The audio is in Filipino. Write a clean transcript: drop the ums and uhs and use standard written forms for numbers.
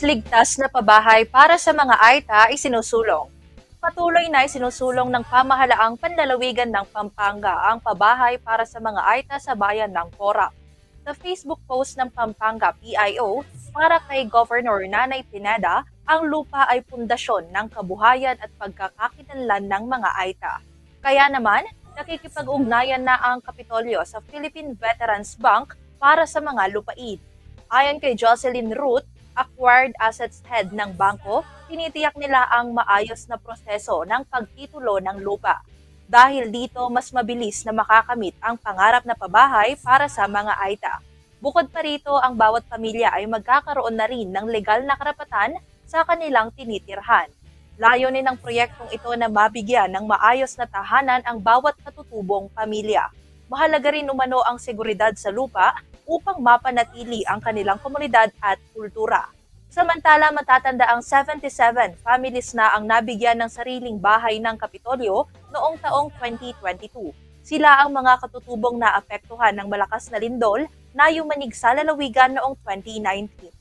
ligtas na pabahay para sa mga Aita isinusulong. Patuloy na isinusulong ng pamahalaang panlalawigan ng Pampanga ang pabahay para sa mga Aita sa bayan ng Porac. Sa Facebook post ng Pampanga PIO para kay Governor Nanay Pineda, ang lupa ay pundasyon ng kabuhayan at pagkakakilanlan ng mga Aita. Kaya naman, nakikipag-ugnayan na ang Kapitolyo sa Philippine Veterans Bank para sa mga lupain. Ayon kay Jocelyn Ruth, acquired assets head ng bangko, tinitiyak nila ang maayos na proseso ng pagtitulo ng lupa. Dahil dito, mas mabilis na makakamit ang pangarap na pabahay para sa mga Aita. Bukod pa rito, ang bawat pamilya ay magkakaroon na rin ng legal na karapatan sa kanilang tinitirhan. Layunin ng proyektong ito na mabigyan ng maayos na tahanan ang bawat katutubong pamilya. Mahalaga rin umano ang seguridad sa lupa upang mapanatili ang kanilang komunidad at kultura. Samantala, matatanda ang 77 families na ang nabigyan ng sariling bahay ng Kapitolyo noong taong 2022. Sila ang mga katutubong na apektuhan ng malakas na lindol na yumanig sa lalawigan noong 2019.